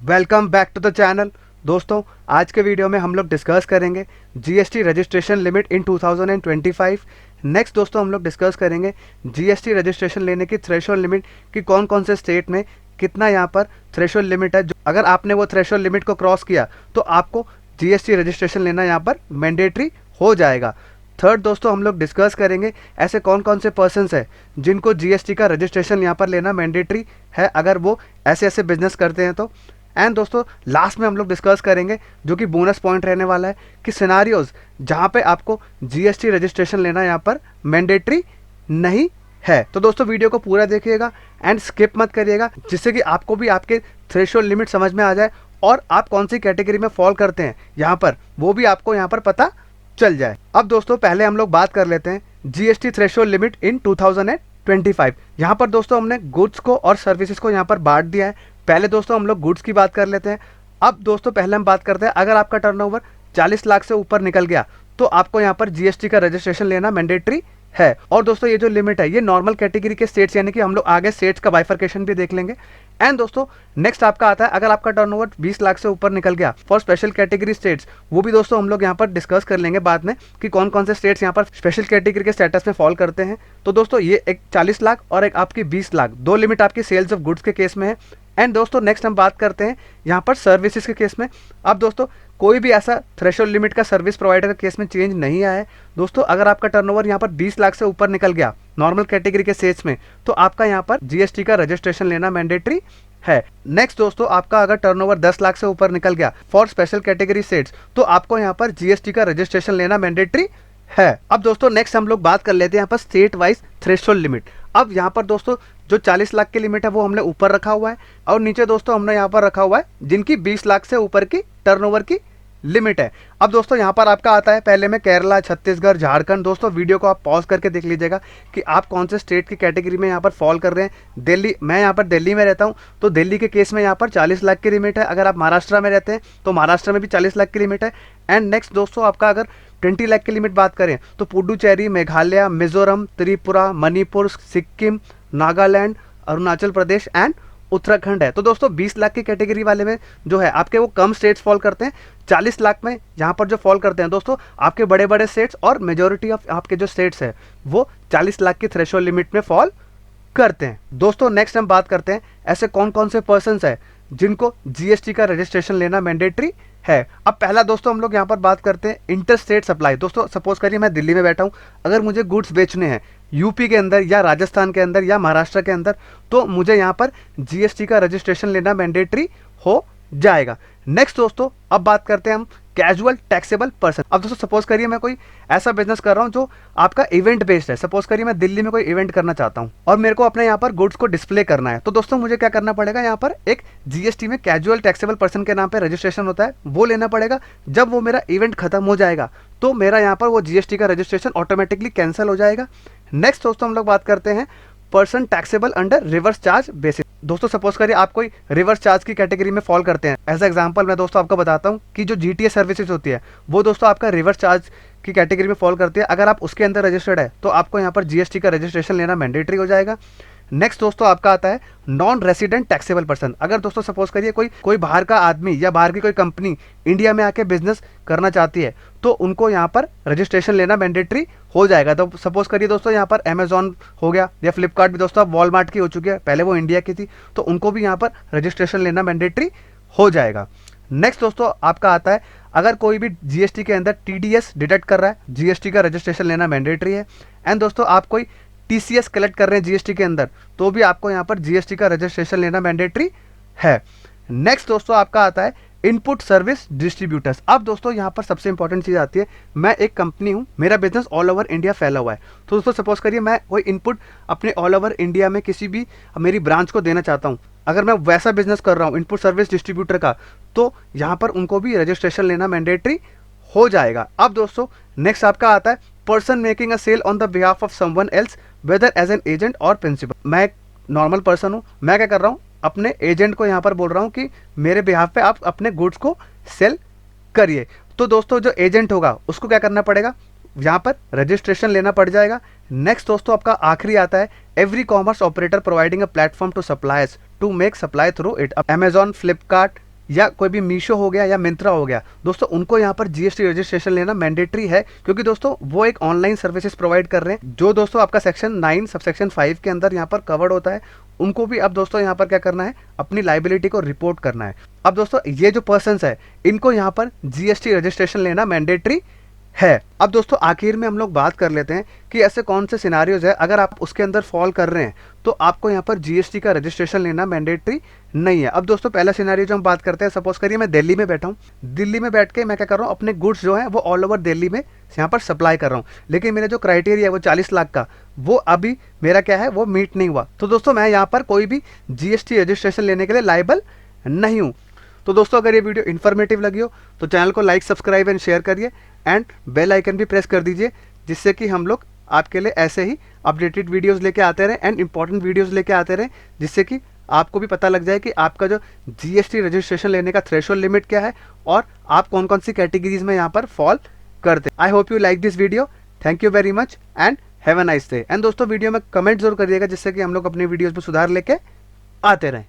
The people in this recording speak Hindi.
Welcome back to the channel. दोस्तों, आज के वीडियो में हम लोग डिस्कस करेंगे GST registration limit in 2025। Next दोस्तों हम लोग डिस्कस करेंगे जीएसटी रजिस्ट्रेशन लेने की थ्रेशोल्ड लिमिट कि कौन कौन से स्टेट में कितना यहाँ पर थ्रेशोल्ड लिमिट है। जो अगर आपने वो थ्रेशोल्ड लिमिट को क्रॉस किया तो आपको जीएसटी रजिस्ट्रेशन लेना यहाँ पर मैंडेटरी हो जाएगा। थर्ड दोस्तों हम लोग डिस्कस करेंगे ऐसे कौन कौन से पर्सन्स हैं जिनको जीएसटी का रजिस्ट्रेशन यहाँ पर लेना मैंडेटरी है अगर वो ऐसे ऐसे बिजनेस करते हैं तो। एंड दोस्तों लास्ट में हम लोग डिस्कस करेंगे जो कि बोनस पॉइंट रहने वाला है कि सिनारियोज जहाँ पे आपको जीएसटी रजिस्ट्रेशन लेना यहाँ पर मैंडेटरी नहीं है। तो दोस्तों वीडियो को पूरा देखिएगा एंड स्किप मत करिएगा, जिससे कि आपको भी आपके थ्रेशोल्ड लिमिट समझ में आ जाए और आप कौन सी कैटेगरी में फॉल करते हैं यहाँ पर वो भी आपको यहाँ पर पता चल जाए। अब दोस्तों पहले हम लोग बात कर लेते हैं जीएसटी थ्रेशोल्ड लिमिट इन 2025। यहाँ पर दोस्तों हमने गुड्स को और सर्विसेज को यहाँ पर बांट दिया है। पहले दोस्तों हम लोग गुड्स की बात कर लेते हैं। अब दोस्तों पहले हम बात करते हैं अगर आपका टर्नओवर 40 लाख से ऊपर निकल गया तो आपको यहाँ पर जीएसटी का रजिस्ट्रेशन लेना मैंडेटरी है। और दोस्तों ये जो लिमिट है ये नॉर्मल कैटेगरी के स्टेट्स, यानी कि हम लोग आगे स्टेट्स का बाइफर्केशन भी देख लेंगे। एंड दोस्तों नेक्स्ट आपका आता है अगर आपका टर्नओवर 20 लाख से ऊपर निकल गया फॉर स्पेशल कैटेगरी स्टेट्स, वो भी दोस्तों हम लोग यहाँ पर डिस्कस कर लेंगे बाद में कि कौन कौन से स्टेट्स यहाँ पर स्पेशल कैटेगरी के स्टेटस में फॉल करते हैं। तो दोस्तों ये एक 40 लाख और एक आपकी 20 लाख दो लिमिट आपकी सेल्स ऑफ गुड्स के केस में है। एंड दोस्तों नेक्स्ट हम बात करते हैं यहाँ पर सर्विसेज के केस में। अब दोस्तों कोई भी ऐसा थ्रेशोल्ड लिमिट का सर्विस प्रोवाइडर के केस में चेंज नहीं आया है। दोस्तों अगर आपका टर्नओवर यहाँ पर 20 लाख से ऊपर निकल गया नॉर्मल कैटेगरी के स्टेट्स में तो आपका यहाँ पर जीएसटी का रजिस्ट्रेशन लेना मैंडेटरी है। नेक्स्ट दोस्तों आपका अगर टर्नओवर 10 लाख से ऊपर निकल गया फॉर स्पेशल कैटेगरी स्टेट्स तो आपको यहाँ पर जीएसटी का रजिस्ट्रेशन लेना मैंडेटरी है। अब दोस्तों नेक्स्ट हम लोग बात कर लेते हैं यहाँ पर स्टेट वाइज थ्रेशोल्ड लिमिट। अब यहाँ पर दोस्तों जो 40 लाख की लिमिट है वो हमने ऊपर रखा हुआ है और नीचे दोस्तों हमने यहाँ पर रखा हुआ है जिनकी 20 लाख से ऊपर की टर्नओवर की लिमिट है। अब दोस्तों यहाँ पर आपका आता है पहले में केरला, छत्तीसगढ़, झारखंड। दोस्तों वीडियो को आप पॉज करके देख लीजिएगा कि आप कौन से स्टेट की कैटेगरी में यहाँ पर फॉल कर रहे हैं। दिल्ली, मैं यहाँ पर दिल्ली में रहता हूँ तो दिल्ली के केस में यहाँ पर 40 लाख की लिमिट है। अगर आप महाराष्ट्र में रहते हैं तो महाराष्ट्र में भी 40 लाख की लिमिट है। एंड नेक्स्ट दोस्तों आपका अगर 20 लाख की लिमिट बात करें तो पुडुचेरी, मेघालय, मिजोरम, त्रिपुरा, मणिपुर, सिक्किम, नागालैंड, अरुणाचल प्रदेश एंड उत्तराखंड है। तो दोस्तों 20 लाख की कैटेगरी वाले में जो है आपके वो कम स्टेट्स फॉल करते हैं। 40 लाख में यहाँ पर जो फॉल करते हैं दोस्तों आपके बड़े बड़े स्टेट्स और मेजोरिटी ऑफ आपके जो स्टेट्स है वो 40 लाख की थ्रेशोल्ड लिमिट में फॉल करते हैं। दोस्तों नेक्स्ट हम बात करते हैं ऐसे कौन कौन से पर्सन्स है जिनको जीएसटी का रजिस्ट्रेशन लेना मैंडेटरी है। अब पहला दोस्तों हम लोग यहाँ पर बात करते हैं इंटर स्टेट सप्लाई। दोस्तों सपोज करिए मैं दिल्ली में बैठा हूँ, अगर मुझे गुड्स बेचने हैं यूपी के अंदर या राजस्थान के अंदर या महाराष्ट्र के अंदर तो मुझे यहाँ पर जीएसटी का रजिस्ट्रेशन लेना मैंडेटरी हो जाएगा। नेक्स्ट दोस्तों अब बात करते हैं हम कैजुअल टैक्सेबल पर्सन। अब दोस्तों सपोज करिए मैं कोई ऐसा बिजनेस कर रहा हूँ जो आपका इवेंट बेस्ड है। सपोज करिए मैं दिल्ली में कोई इवेंट करना चाहता हूँ और मेरे को अपने यहाँ पर गुड्स को डिस्प्ले करना है। तो दोस्तों मुझे क्या करना पड़ेगा, यहाँ पर एक जीएसटी में कैजुअल टैक्सेबल पर्सन के नाम पे रजिस्ट्रेशन होता है वो लेना पड़ेगा। जब वो मेरा इवेंट खत्म हो जाएगा तो मेरा यहाँ पर वो जीएसटी का रजिस्ट्रेशन ऑटोमेटिकली कैंसिल हो जाएगा। नेक्स्ट दोस्तों हम लोग बात करते हैं person taxable under reverse charge basis. दोस्तों सपोज करिए आप कोई रिवर्स चार्ज की कैटेगरी में फॉल करते हैं। एज एग्जांपल मैं दोस्तों आपको बताता हूं कि जो जीटीए सर्विसेज होती है वो दोस्तों आपका रिवर्स चार्ज की कैटेगरी में फॉल करती है। अगर आप उसके अंदर रजिस्टर्ड है तो आपको यहाँ पर जीएसटी का रजिस्ट्रेशन लेना मैंडेटरी हो जाएगा। नेक्स्ट दोस्तों आपका आता है नॉन रेसिडेंट टैक्सेबल पर्सन। अगर दोस्तों सपोज करिए कोई बाहर का आदमी या बाहर की कोई कंपनी इंडिया में आके बिजनेस करना चाहती है तो उनको यहाँ पर रजिस्ट्रेशन लेना मैंडेटरी हो जाएगा। तो सपोज करिए दोस्तों यहाँ पर अमेजॉन हो गया या फ्लिपकार्ट भी दोस्तों अब वॉलमार्ट की हो चुकी है, पहले वो इंडिया की थी, तो उनको भी यहाँ पर रजिस्ट्रेशन लेना मैंडेटरी हो जाएगा। नेक्स्ट दोस्तों आपका आता है अगर कोई भी जीएसटी के अंदर टीडीएस डिडक्ट कर रहा है जीएसटी का रजिस्ट्रेशन लेना मैंडेटरी है। एंड दोस्तों आप कोई टीसीएस कलेक्ट कर रहे हैं जीएसटी के अंदर तो भी आपको यहाँ पर जीएसटी का रजिस्ट्रेशन लेना मैंडेटरी है। नेक्स्ट दोस्तों आपका आता है इनपुट सर्विस डिस्ट्रीब्यूटर्स। अब दोस्तों यहाँ पर सबसे इंपॉर्टेंट चीज़ आती है, मैं एक कंपनी हूँ, मेरा बिजनेस ऑल ओवर इंडिया फैला हुआ है। तो दोस्तों सपोज करिए मैं कोई इनपुट अपने ऑल ओवर इंडिया में किसी भी मेरी ब्रांच को देना चाहता हूँ। अगर मैं वैसा बिजनेस कर रहा हूँ इनपुट सर्विस डिस्ट्रीब्यूटर का तो यहाँ पर उनको भी रजिस्ट्रेशन लेना मैंडेटरी हो जाएगा। अब दोस्तों नेक्स्ट आपका आता है person making a sale on the behalf of someone else whether as an agent और प्रिंसिपल। मैं एक नॉर्मल पर्सन हूँ, मैं क्या कर रहा हूँ अपने एजेंट को यहाँ पर बोल रहा हूँ कि मेरे बिहाफ पे आप अपने गुड्स को सेल करिए। तो दोस्तों जो एजेंट होगा उसको क्या करना पड़ेगा, यहाँ पर रजिस्ट्रेशन लेना पड़ जाएगा। नेक्स्ट दोस्तों आपका आखिरी आता है every commerce operator providing a platform to suppliers to make supply through it. Amazon, Flipkart, या कोई भी मीशो हो गया या मिंत्रा हो गया, दोस्तों उनको यहाँ पर जीएसटी रजिस्ट्रेशन लेना मैंडेटरी है, क्योंकि दोस्तों वो एक ऑनलाइन सर्विसेज प्रोवाइड कर रहे हैं जो दोस्तों आपका सेक्शन 9 सबसेक्शन 5 के अंदर यहाँ पर कवर्ड होता है। उनको भी अब दोस्तों यहाँ पर क्या करना है, अपनी लाइबिलिटी को रिपोर्ट करना है। अब दोस्तों ये जो पर्सन्स है इनको यहाँ पर जीएसटी रजिस्ट्रेशन लेना मैंडेटरी है। अब दोस्तों आखिर में हम लोग बात कर लेते हैं कि ऐसे कौन से सिनारियोज है अगर आप उसके अंदर फॉल कर रहे हैं तो आपको यहाँ पर जीएसटी का रजिस्ट्रेशन लेना मैंडेटरी नहीं है। अब दोस्तों पहला सिनारियो जो हम बात करते हैं, सपोज करिए मैं दिल्ली में बैठा हूँ, दिल्ली में बैठ के मैं क्या कर रहा हूँ, अपने गुड्स जो है वो ऑल ओवर दिल्ली में यहाँ पर सप्लाई कर रहा हूँ, लेकिन मेरा जो क्राइटेरिया है वो 40 लाख का, वो अभी मेरा क्या है वो मीट नहीं हुआ, तो दोस्तों मैं यहाँ पर कोई भी जीएसटी रजिस्ट्रेशन लेने के लिए लायबल नहीं हूँ। तो दोस्तों अगर ये वीडियो इन्फॉर्मेटिव लगी हो तो चैनल को लाइक सब्सक्राइब एंड शेयर करिए एंड बेल आइकन भी प्रेस कर दीजिए, जिससे कि हम लोग आपके लिए ऐसे ही अपडेटेड वीडियोस लेके आते रहें एंड इंपॉर्टेंट वीडियोस लेके आते रहें, जिससे कि आपको भी पता लग जाए कि आपका जो जीएसटी रजिस्ट्रेशन लेने का थ्रेशोल्ड लिमिट क्या है और आप कौन कौन सी कैटेगरीज में यहाँ पर फॉल करते हैं। I hope you like this video, thank you very much and have a nice day. And दोस्तों वीडियो में कमेंट जरूर करिएगा, जिससे कि हम लोग अपनी वीडियोज़ में सुधार लेके आते रहें।